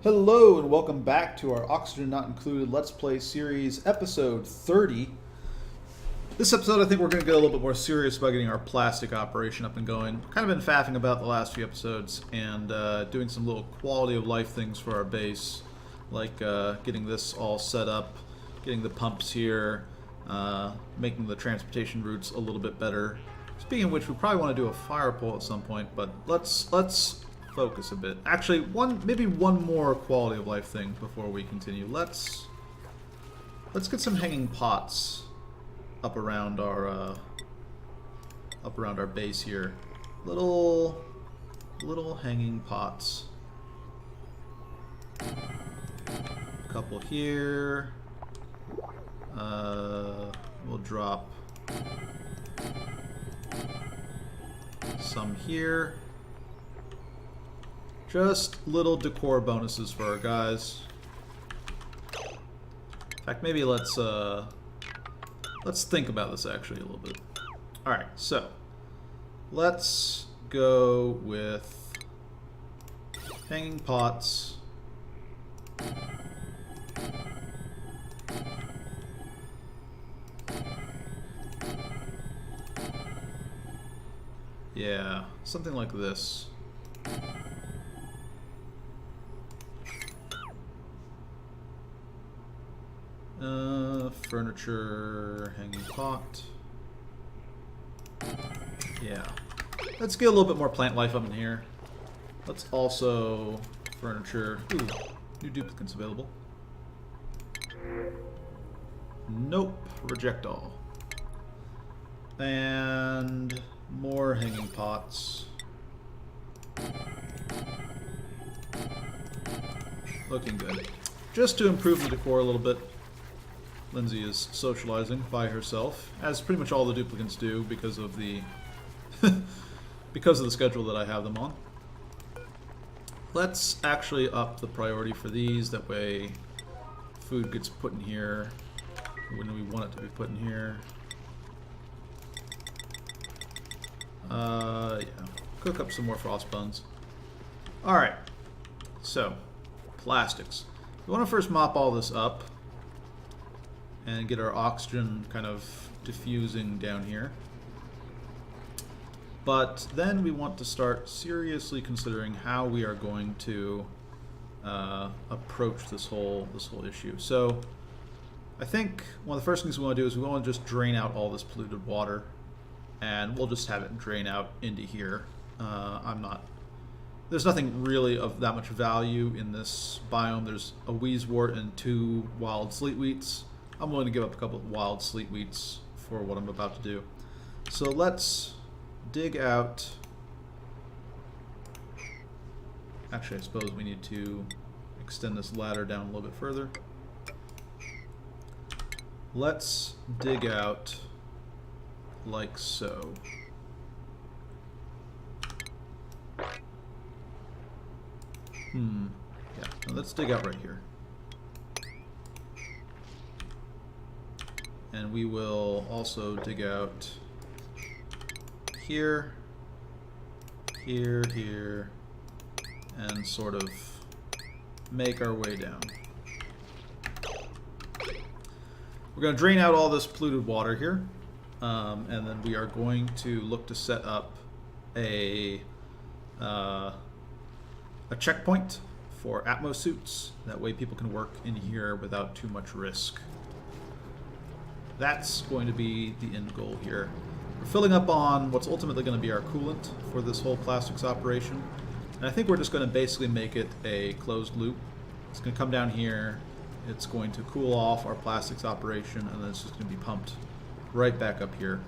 Hello and welcome back to our Oxygen Not Included Let's Play series, episode 30. This episode I think we're going to get a little bit more serious about getting our plastic operation up and going. Kind of been faffing about the last few episodes and doing some little quality of life things for our base, like getting this all set up, getting the pumps here, making the transportation routes a little bit better. Speaking of which, we probably want to do a fire pole at some point, but let's focus a bit. Actually, maybe one more quality of life thing before we continue. Let's get some hanging pots up around our base here. Little hanging pots. A couple here. We'll drop some here. Just little decor bonuses for our guys. In fact, maybe let's think about this actually a little bit. Alright, so let's go with hanging pots. Yeah, something like this. Furniture, hanging pot. Yeah. Let's get a little bit more plant life up in here. Let's also furniture. Ooh, new duplicates available. Nope, reject all. And more hanging pots. Looking good. Just to improve the decor a little bit. Lindsay is socializing by herself, as pretty much all the duplicants do because of the because of the schedule that I have them on. Let's actually up the priority for these. That way, food gets put in here when we want it to be put in here. Yeah. Cook up some more frost buns. All right. So, plastics. We want to first mop all this up and get our oxygen kind of diffusing down here. But then we want to start seriously considering how we are going to approach this whole issue. So I think one of the first things we want to do is we want to just drain out all this polluted water, and we'll just have it drain out into here. There's nothing really of that much value in this biome. There's a wheezewort and 2 wild sleetweeds. I'm willing to give up a couple of wild sleetweeds for what I'm about to do. So let's dig out. Actually, I suppose we need to extend this ladder down a little bit further. Let's dig out like so. Yeah, now let's dig out right here. And we will also dig out here, here, and sort of make our way down. We're going to drain out all this polluted water here, and then we are going to look to set up a checkpoint for Atmos suits. That way people can work in here without too much risk. That's going to be the end goal here. We're filling up on what's ultimately going to be our coolant for this whole plastics operation. And I think we're just going to basically make it a closed loop. It's going to come down here, it's going to cool off our plastics operation, and then it's just going to be pumped right back up here,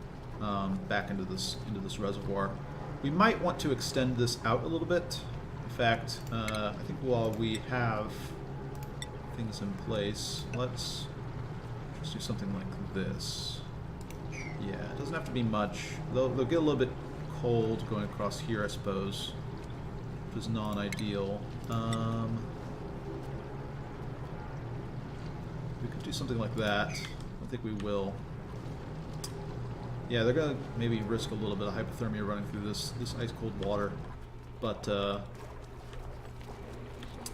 back into this reservoir. We might want to extend this out a little bit. In fact, I think while we have things in place, let's just do something like this. Yeah, it doesn't have to be much. They'll get a little bit cold going across here, I suppose, which is non-ideal. We could do something like that. I think we will. Yeah, they're gonna maybe risk a little bit of hypothermia running through this ice-cold water, but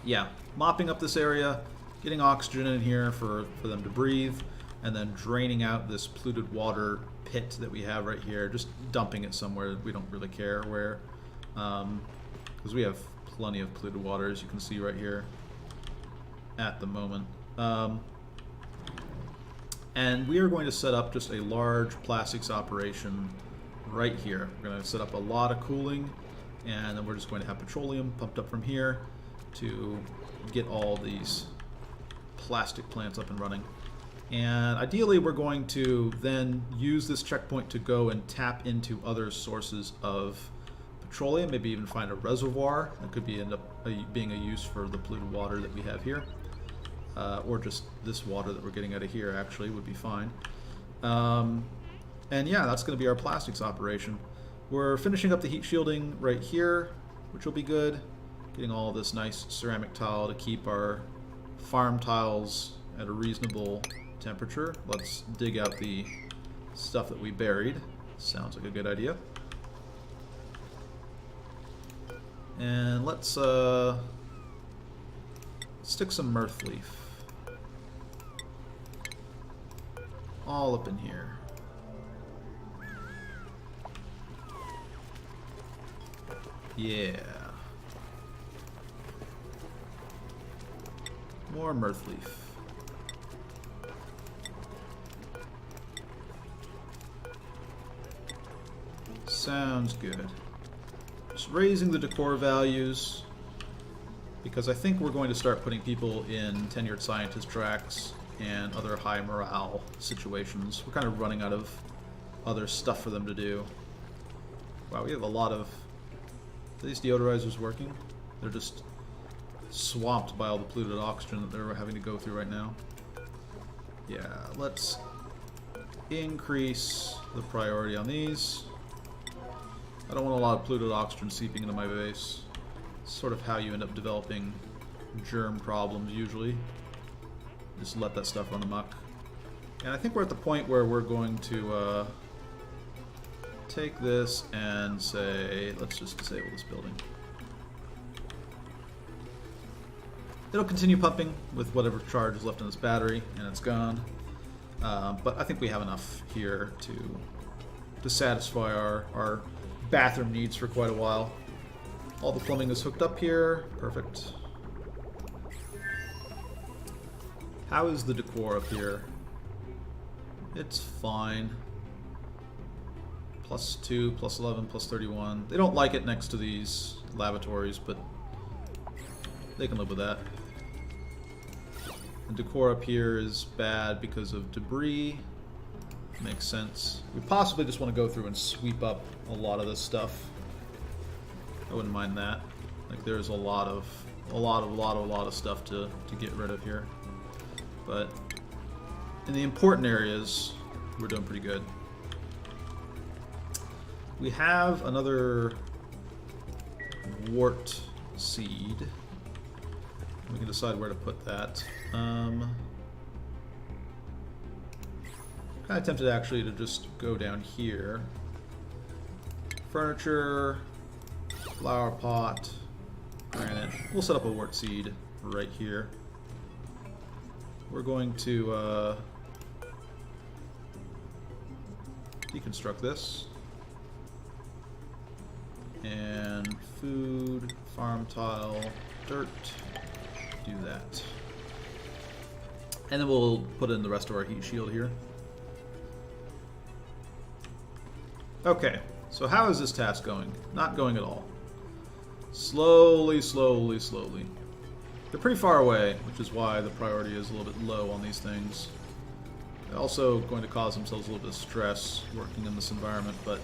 yeah, mopping up this area, getting oxygen in here for them to breathe, and then draining out this polluted water pit that we have right here, just dumping it somewhere. We don't really care where, because we have plenty of polluted water, as you can see right here at the moment. And we are going to set up just a large plastics operation right here. We're going to set up a lot of cooling, and then we're just going to have petroleum pumped up from here to get all these plastic plants up and running. And ideally we're going to then use this checkpoint to go and tap into other sources of petroleum, maybe even find a reservoir that could be end up being a use for the polluted water that we have here. Or just this water that we're getting out of here actually would be fine. And yeah, that's going to be our plastics operation. We're finishing up the heat shielding right here, which will be good. Getting all this nice ceramic tile to keep our farm tiles at a reasonable temperature. Let's dig out the stuff that we buried. Sounds like a good idea. And let's stick some mirth leaf all up in here. Yeah. More mirth leaf. Sounds good. Just raising the decor values, because I think we're going to start putting people in tenured scientist tracks and other high morale situations. We're kind of running out of other stuff for them to do. Wow, we have a lot of... Are these deodorizers working? They're just swamped by all the polluted oxygen that they're having to go through right now. Yeah, let's increase the priority on these. I don't want a lot of polluted oxygen seeping into my base. It's sort of how you end up developing germ problems usually. Just let that stuff run amok. And I think we're at the point where we're going to take this and say, let's just disable this building. It'll continue pumping with whatever charge is left in this battery, and it's gone. But I think we have enough here to satisfy our bathroom needs for quite a while. All the plumbing is hooked up here. Perfect. How is the decor up here? It's fine. +2, +11, +31. They don't like it next to these lavatories, but they can live with that. The decor up here is bad because of debris. Makes sense. We possibly just want to go through and sweep up a lot of this stuff. I wouldn't mind that. Like, there's a lot of stuff to get rid of here. But in the important areas, we're doing pretty good. We have another wart seed. We can decide where to put that. Kind of tempted actually to just go down here. Furniture, flower pot, granite. We'll set up a wart seed right here. We're going to deconstruct this. And food, farm tile, dirt. Do that. And then we'll put in the rest of our heat shield here. Okay, so how is this task going? Not going at all. Slowly, slowly, slowly. They're pretty far away, which is why the priority is a little bit low on these things. They're also going to cause themselves a little bit of stress working in this environment, but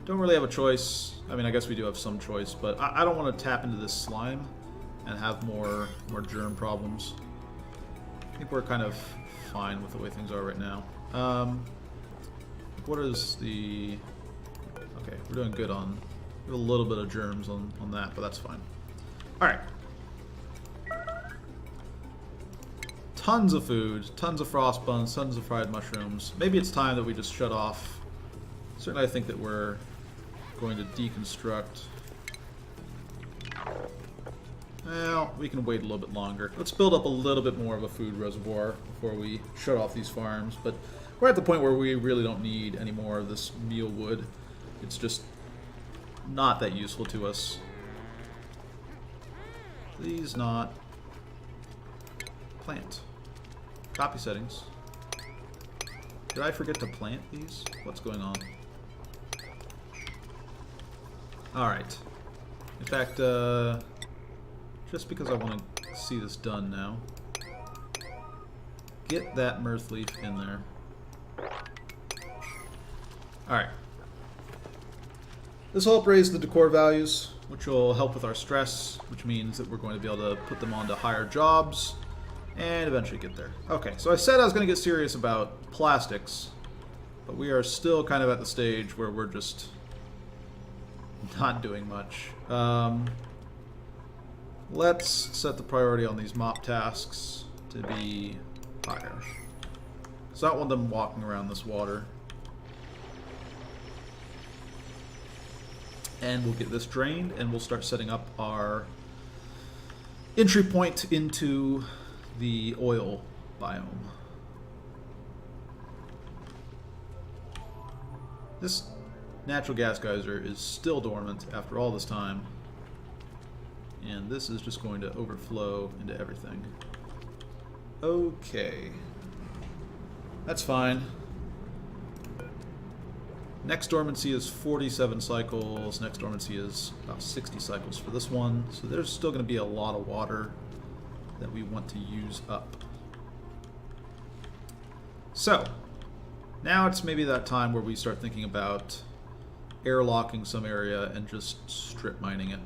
don't really have a choice. I mean, I guess we do have some choice, but I don't want to tap into this slime and have more germ problems. I think we're kind of fine with the way things are right now. What is the... Okay, we're doing good on... We have a little bit of germs on that, but that's fine. Alright. Tons of food, tons of frost buns, tons of fried mushrooms. Maybe it's time that we just shut off. Certainly I think that we're going to deconstruct. Well, we can wait a little bit longer. Let's build up a little bit more of a food reservoir before we shut off these farms. But we're at the point where we really don't need any more of this meal wood. It's just not that useful to us. Please not. Plant. Copy settings. Did I forget to plant these? What's going on? Alright. In fact, just because I want to see this done now, get that mirth leaf in there. Alright. This will help raise the decor values, which will help with our stress, which means that we're going to be able to put them onto higher jobs and eventually get there. Okay, so I said I was going to get serious about plastics, but we are still kind of at the stage where we're just not doing much. Let's set the priority on these mop tasks to be higher. So I don't want them walking around this water. And we'll get this drained, and we'll start setting up our entry point into the oil biome. This natural gas geyser is still dormant after all this time, and this is just going to overflow into everything. Okay. That's fine. Next dormancy is 47 cycles. Next dormancy is about 60 cycles for this one. So there's still going to be a lot of water that we want to use up. So, now it's maybe that time where we start thinking about airlocking some area and just strip mining it.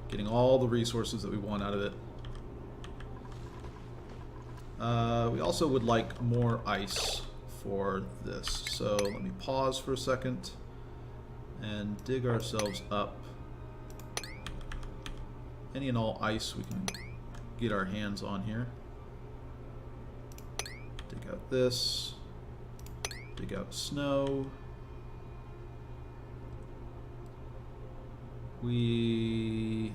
Getting all the resources that we want out of it. We also would like more ice for this. So let me pause for a second and dig ourselves up any and all ice we can get our hands on here. Dig out this. Dig out snow. We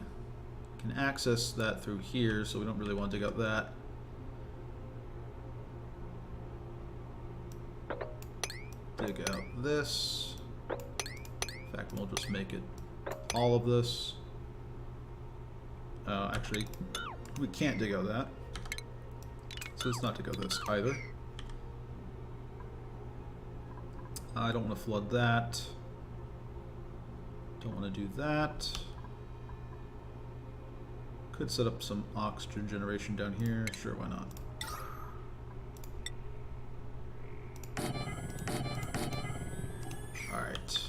can access that through here, so we don't really want to dig out that. Dig out this. In fact, we'll just make it all of this. Actually, we can't dig out that. So let's not dig out this either. I don't want to flood that. Don't want to do that. Could set up some oxygen generation down here. Sure, why not? Alright.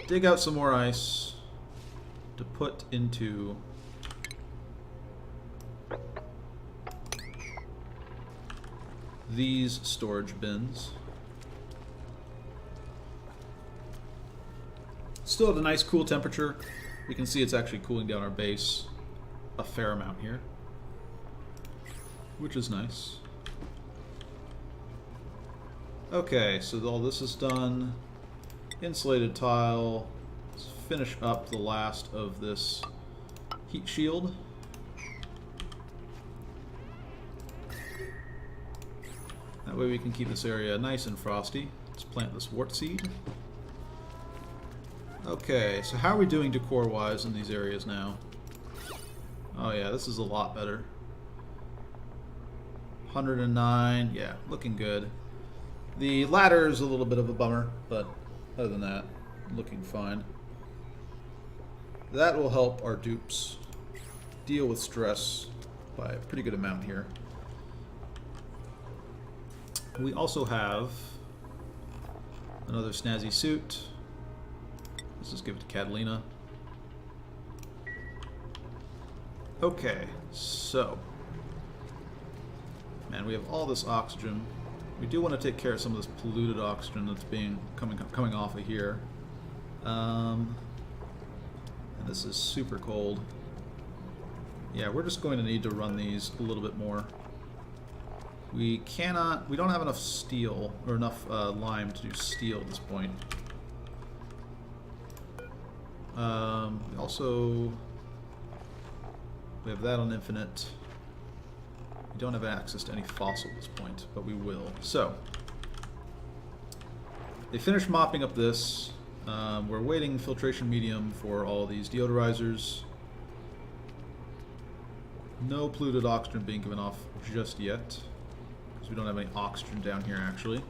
Dig out some more ice to put into these storage bins. Still at a nice cool temperature. We can see it's actually cooling down our base a fair amount here, which is nice. Okay, so all this is done. Insulated tile. Let's finish up the last of this heat shield. That way we can keep this area nice and frosty. Let's plant this wart seed. Okay, so how are we doing decor-wise in these areas now? Oh yeah, this is a lot better. 109, yeah, looking good. The ladder is a little bit of a bummer, but other than that, looking fine. That will help our dupes deal with stress by a pretty good amount here. We also have another snazzy suit. Let's just give it to Catalina. Okay, so man, we have all this oxygen. We do want to take care of some of this polluted oxygen that's coming off of here. And this is super cold. Yeah, we're just going to need to run these a little bit more. We don't have enough steel, or enough lime to do steel at this point. Also, we have that on infinite. We don't have access to any fossil at this point, but we will. So, they finished mopping up this. We're waiting filtration medium for all these deodorizers. No polluted oxygen being given off just yet, because we don't have any oxygen down here actually.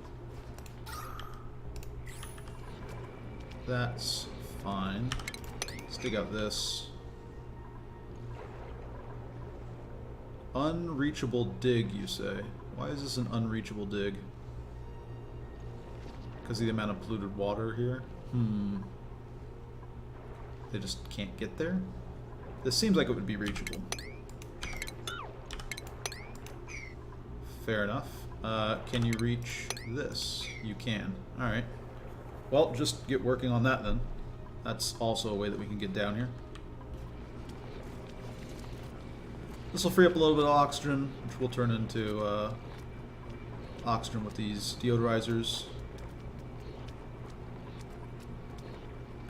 That's fine. Let's dig out this. Unreachable dig, you say? Why is this an unreachable dig? Because of the amount of polluted water here? They just can't get there? This seems like it would be reachable. Fair enough. Can you reach this? You can. Alright. Well, just get working on that then. That's also a way that we can get down here. This will free up a little bit of oxygen, which will turn into oxygen with these deodorizers.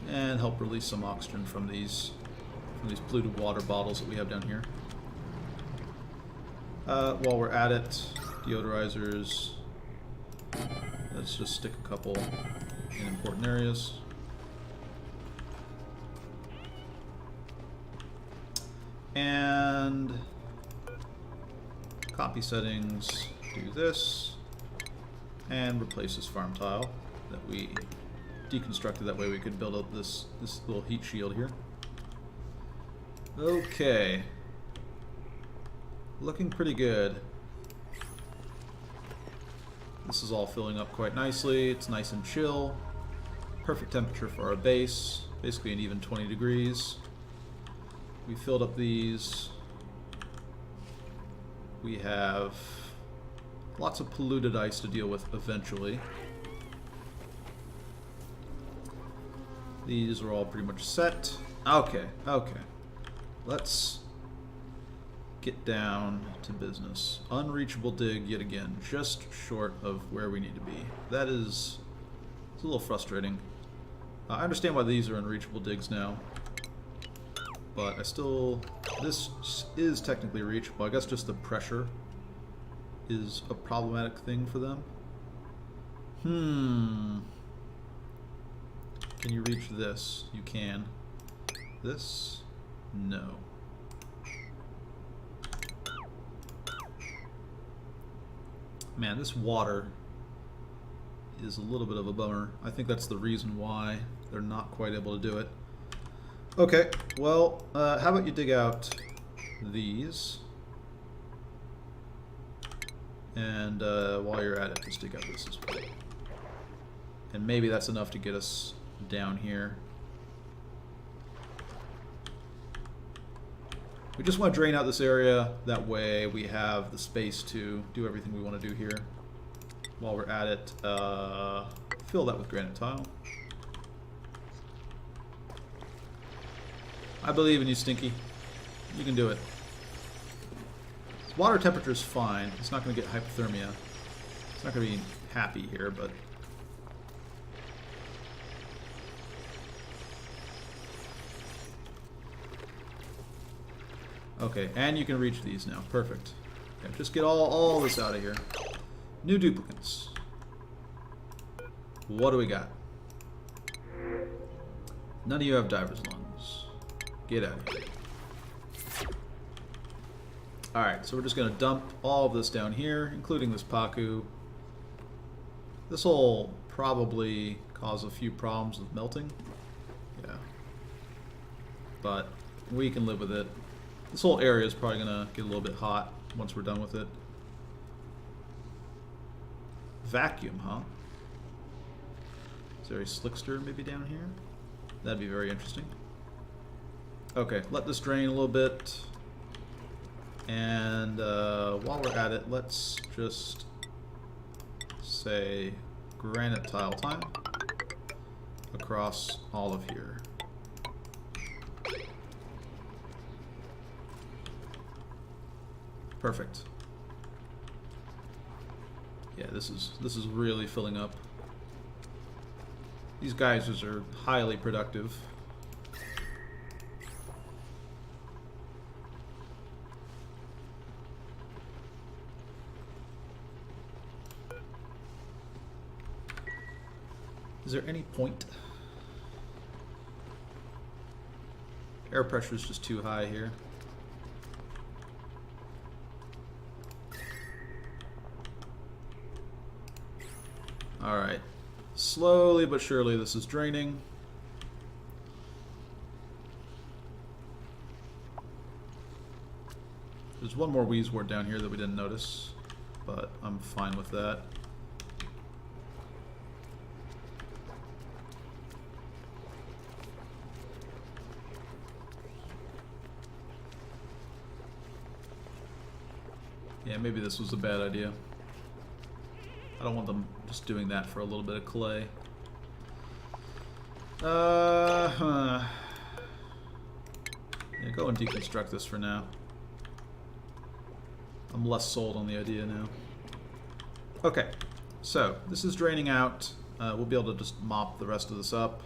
And help release some oxygen from these polluted water bottles that we have down here. While we're at it, deodorizers. Let's just stick a couple in important areas. And copy settings, do this, and replace this farm tile that we deconstructed. That way we could build up this little heat shield here. Okay. Looking pretty good. This is all filling up quite nicely. It's nice and chill. Perfect temperature for our base. Basically an even 20 degrees. We filled up these. We have lots of polluted ice to deal with eventually. These are all pretty much set. Okay, okay. Let's get down to business. Unreachable dig yet again, just short of where we need to be. That is, it's a little frustrating. I understand why these are unreachable digs now, but I still, this is technically reachable. I guess just the pressure is a problematic thing for them. Can you reach this? You can. This? No. Man, this water is a little bit of a bummer. I think that's the reason why they're not quite able to do it. Okay, well, how about you dig out these? And while you're at it, just dig out this as well. And maybe that's enough to get us down here. We just want to drain out this area, that way we have the space to do everything we want to do here. While we're at it, fill that with granite tile. I believe in you, Stinky. You can do it. Water temperature is fine. It's not going to get hypothermia. It's not going to be happy here, but... Okay, and you can reach these now. Perfect. Okay, just get all this out of here. New duplicates. What do we got? None of you have diver's lungs. Get out of here. Alright, so we're just going to dump all of this down here, including this Paku. This will probably cause a few problems with melting. Yeah. But we can live with it. This whole area is probably going to get a little bit hot once we're done with it. Vacuum, huh? Is there a slickster maybe down here? That'd be very interesting. Okay, let this drain a little bit. And while we're at it, let's just say granite tile time across all of here. Perfect. Yeah, this is really filling up. These geysers are highly productive. Is there any point? Air pressure is just too high here. Alright. Slowly but surely this is draining. There's one more Wheezewort down here that we didn't notice, but I'm fine with that. Yeah, maybe this was a bad idea. I don't want them just doing that for a little bit of clay. Yeah, go and deconstruct this for now. I'm less sold on the idea now. Okay, so this is draining out. We'll be able to just mop the rest of this up.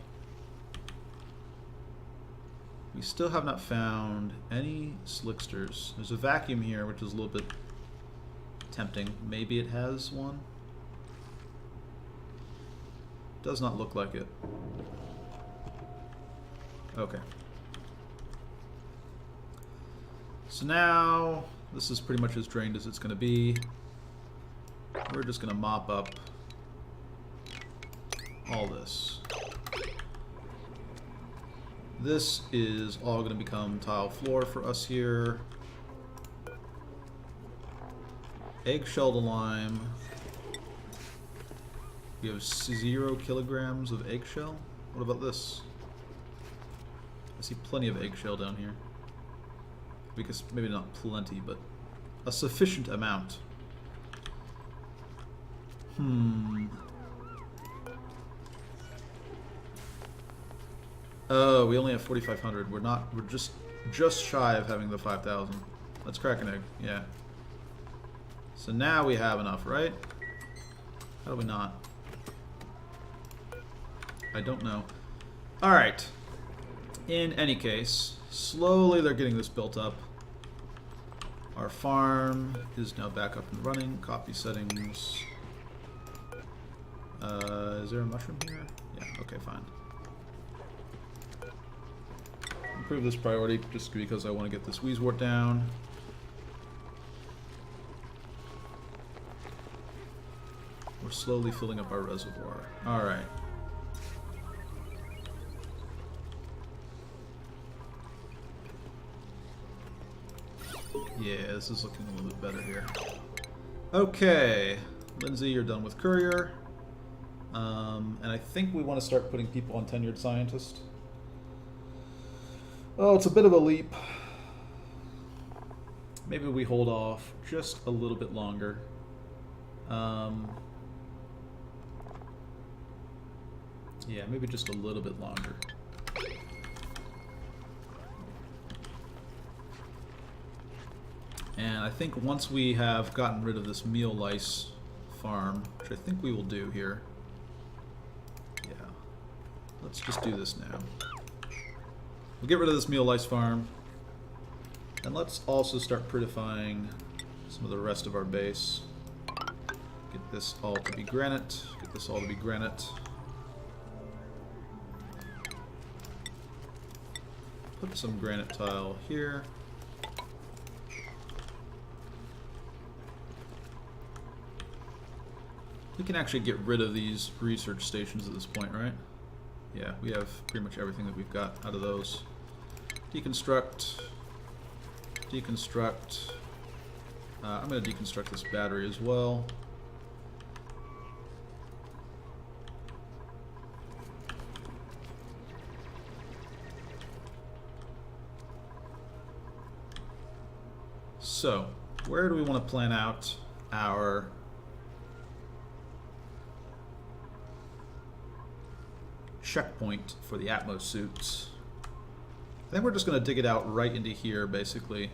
We still have not found any slicksters. There's a vacuum here, which is a little bit tempting. Maybe it has one. Does not look like it. Okay. So now this is pretty much as drained as it's going to be. We're just going to mop up all this. This is all going to become tile floor for us here. Eggshell to lime. We have 0 kilograms of eggshell. What about this? I see plenty of eggshell down here. Because maybe not plenty, but a sufficient amount. Oh, we only have 4,500. We're just shy of having the 5,000. Let's crack an egg. Yeah. So now we have enough, right? How do we not? I don't know. Alright. In any case, slowly they're getting this built up. Our farm is now back up and running. Copy settings. Is there a mushroom here? Yeah, okay, fine. Improve this priority just because I want to get this Wheezewort down. We're slowly filling up our reservoir. Alright. Yeah, this is looking a little bit better here. Okay. Lindsay, you're done with courier. And I think we want to start putting people on tenured scientist. Oh, it's a bit of a leap. Maybe we hold off just a little bit longer. Yeah, maybe just a little bit longer. And I think once we have gotten rid of this meal lice farm, which I think we will do here. Yeah. Let's just do this now. We'll get rid of this meal lice farm. And let's also start prettifying some of the rest of our base. Get this all to be granite. Get this all to be granite. Put some granite tile here. We can actually get rid of these research stations at this point, right? Yeah, we have pretty much everything that we've got out of those. Deconstruct. Deconstruct. I'm going to deconstruct this battery as well. So, where do we want to plan out our checkpoint for the Atmos suits? I think we're just going to dig it out right into here, basically.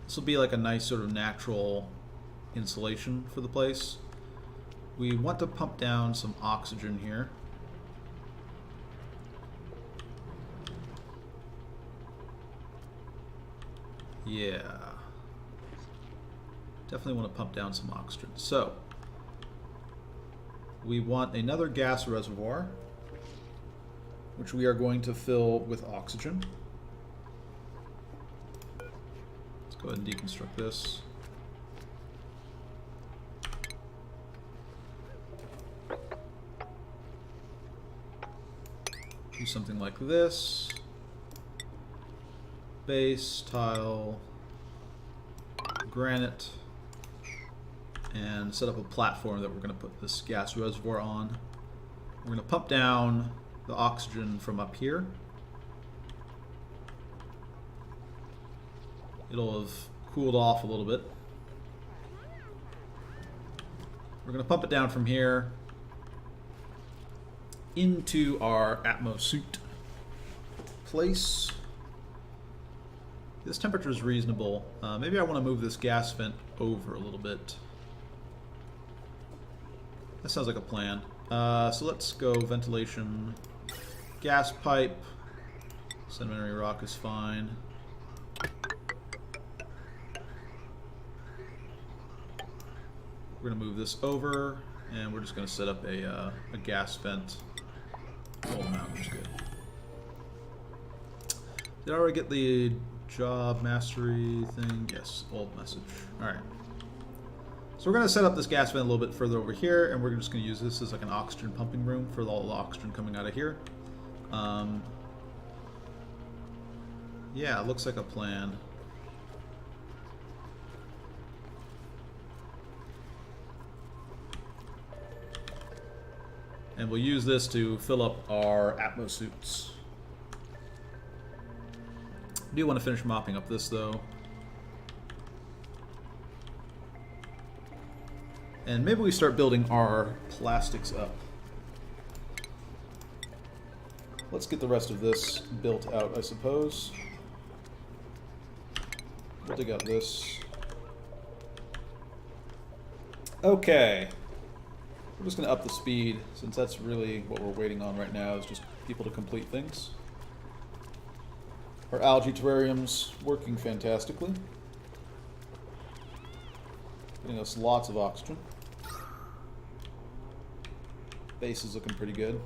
This will be like a nice sort of natural insulation for the place. We want to pump down some oxygen here. Yeah. Definitely want to pump down some oxygen. So, we want another gas reservoir, which we are going to fill with oxygen. Let's go ahead and deconstruct this. Do something like this. Base, tile, granite, and set up a platform that we're going to put this gas reservoir on. We're going to pump down the oxygen from up here. It'll have cooled off a little bit. We're going to pump it down from here into our atmosuit place. This temperature is reasonable. Maybe I want to move this gas vent over a little bit. That sounds like a plan. So let's go ventilation, gas pipe, sedimentary rock is fine. We're going to move this over, and we're just going to set up a gas vent. Old amount, which is good. Did I already get the job mastery thing? Yes, old message. Alright. So we're going to set up this gas vent a little bit further over here, and we're just going to use this as like an oxygen pumping room for all the oxygen coming out of here. Yeah, it looks like a plan. And we'll use this to fill up our atmosuits. I do want to finish mopping up this though. And maybe we start building our plastics up. Let's get the rest of this built out, I suppose. We'll dig out this. Okay. We're just going to up the speed, since that's really what we're waiting on right now, is just people to complete things. Our algae terrarium's working fantastically. Getting us lots of oxygen. Base is looking pretty good.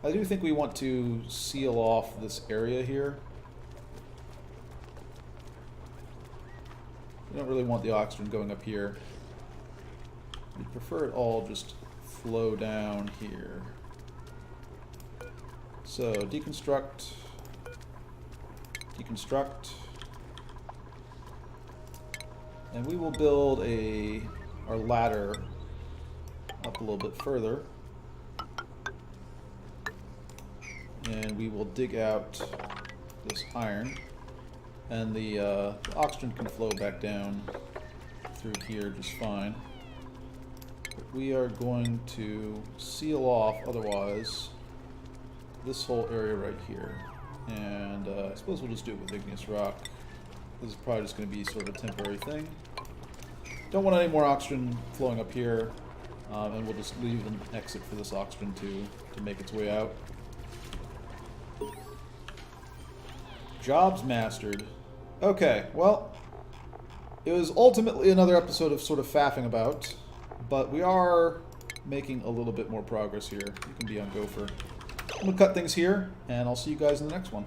I do think we want to seal off this area here. We don't really want the oxygen going up here. We prefer it all just flow down here. So deconstruct, deconstruct, and we will build our ladder up a little bit further, and we will dig out this iron, and the oxygen can flow back down through here just fine. We are going to seal off, otherwise, this whole area right here. And I suppose we'll just do it with igneous rock. This is probably just going to be sort of a temporary thing. Don't want any more oxygen flowing up here, and we'll just leave an exit for this oxygen to make its way out. Jobs mastered. Okay, well, it was ultimately another episode of sort of faffing about. But we are making a little bit more progress here. You can be on Gopher. I'm going to cut things here, and I'll see you guys in the next one.